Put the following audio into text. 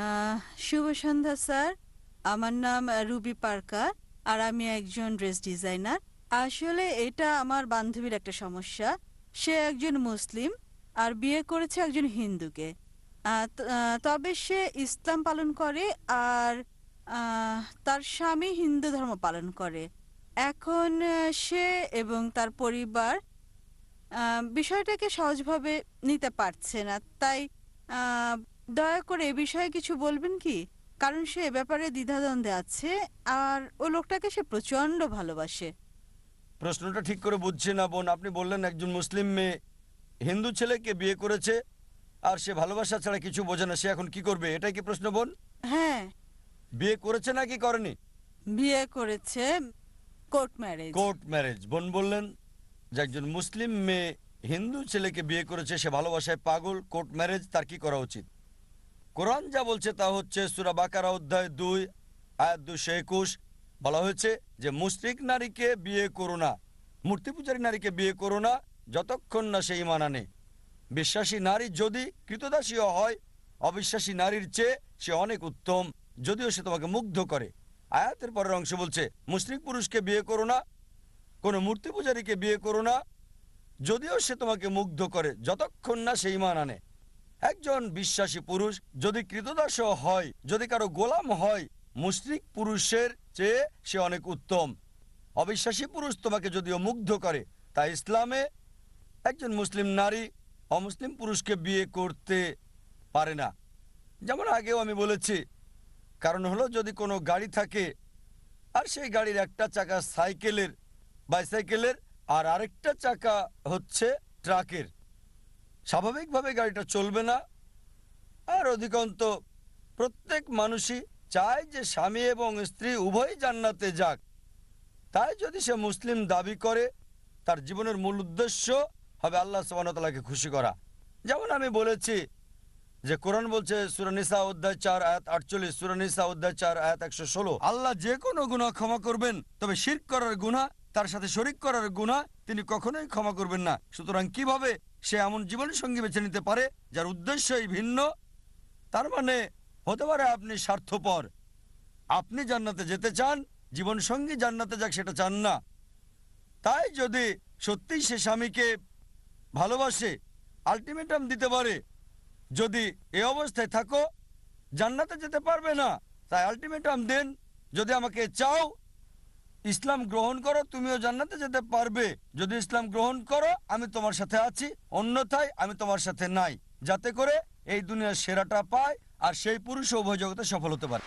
আহ, শুভ সন্ধ্যা sir. আমার নাম Ruby Parker, আর আমি একজন ড্রেস ডিজাইনার। আসলে এটা আমার বান্ধবীর একটা সমস্যা। সে একজন মুসলিম আর বিয়ে করেছে একজন হিন্দুকে। তবে সে ইসলাম পালন করে, আর তার স্বামী হিন্দু ধর্ম পালন করে। এখন সে এবং তার পরিবার বিষয়টাকে সহজভাবে নিতে পারছে না। তাই আহ, দয়া করে এ বিষয়ে কিছু বলবেন কি? কারণ সে এ ব্যাপারে দ্বিধাদ্বন্দ্বে আছে, আর ও লোকটাকে সে প্রচন্ড ভালোবাসে। প্রশ্নটা ঠিক করে বুঝছি না বোন। আপনি বললেন একজন মুসলিম মেয়ে হিন্দু ছেলেকে বিয়ে করেছে, আর সে ভালোবাসা ছাড়া কিছু বোঝে না, সে এখন কি করবে, এটাই কি প্রশ্ন বোন? হ্যাঁ, বিয়ে করেছে নাকি করেনি? বিয়ে করেছে, কোর্ট ম্যারেজ। Court marriage. বোন বললেন যে একজন মুসলিম মেয়ে হিন্দু ছেলেকে বিয়ে করেছে, সে ভালোবাসায় পাগল, কোর্ট ম্যারেজ, তার কি করা উচিত? কোরআন যা বলছে তা হচ্ছে সূরা বাকারা অধ্যায় 2 আয়াত 221। বলা হয়েছে যে মুশরিক নারীকে বিয়ে করো না, মূর্তি পূজারী নারীকে বিয়ে করো না, যতক্ষণ না সে ঈমান আনে। বিশ্বাসী নারী যদি কৃতদাসীও হয়, অবিশ্বাসী নারীর চেয়ে সে অনেক উত্তম, যদিও সে তোমাকে মুগ্ধ করে। আয়াতের পরের অংশ বলছে মুশরিক পুরুষকে বিয়ে করো না, কোনো মূর্তি পূজারীকে বিয়ে করো না, যদিও সে তোমাকে মুগ্ধ করে, যতক্ষণ না সে ঈমান আনে। একজন বিশ্বাসী পুরুষ যদি কৃতদাসও হয়, যদি কারো গোলাম হয়, মুশরিক পুরুষের চেয়ে সে অনেক উত্তম। অবিশ্বাসী পুরুষ তোমাকে যদিও মুগ্ধ করে, তাই ইসলামে একজন মুসলিম নারী অমুসলিম পুরুষকে বিয়ে করতে পারে না। যেমন আগেও আমি বলেছি, কারণ হলো যদি কোনো গাড়ি থাকে আর সেই গাড়ির একটা চাকা সাইকেলের, বাইসাইকেলের, আর আরেকটা চাকা হচ্ছে ট্রাকের, স্বাভাবিকভাবে গাড়িটা চলবে না। আর অধিকন্ত প্রত্যেক মানুষই চায় যে স্বামী এবং স্ত্রী উভয়ই জান্নাতে যাক। তাই যদি সে মুসলিম দাবি করে, তার জীবনের মূল উদ্দেশ্য হবে আল্লাহ সুবহানাহু ওয়া তাআলাকে খুশি করা। যেমন আমি বলেছি যে কোরআন বলছে সূরা নিসা অধ্যায় 4 আয়াত 48, সূরা নিসা অধ্যায় 4 আয়াত 116, আল্লাহ যে কোনো গুনাহ ক্ষমা করবেন, তবে শিরক করার গুনাহ, তার সাথে শরীক করার গুনাহ তিনি কখনোই ক্ষমা করবেন না। সুতরাং কিভাবে সে এমন জীবন সঙ্গী বেছে নিতে পারে যার উদ্দেশ্যই ভিন্ন? তার মানে হতে পারে আপনি স্বার্থপর, আপনি জান্নাতে যেতে চান, জীবন সঙ্গী জান্নাতে যাক সেটা চান না। তাই যদি সত্যিই সে স্বামীকে ভালোবাসে, আলটিমেটাম দিতে পারে, যদি এ অবস্থায় থাকো জান্নাতে যেতে পারবে না, তাই আলটিমেটাম দেন, যদি আমাকে চাও ইসলাম গ্রহণ করো, তুমিও জান্নাতে যেতে পারবে। যদি ইসলাম গ্রহণ করো আমি তোমার সাথে আছি, অন্যথায় আমি তোমার সাথে নাই, যাতে করে এই দুনিয়ার সেরাটা পায় আর সেই পুরুষ উভয় জগতে সফল হতে পারে।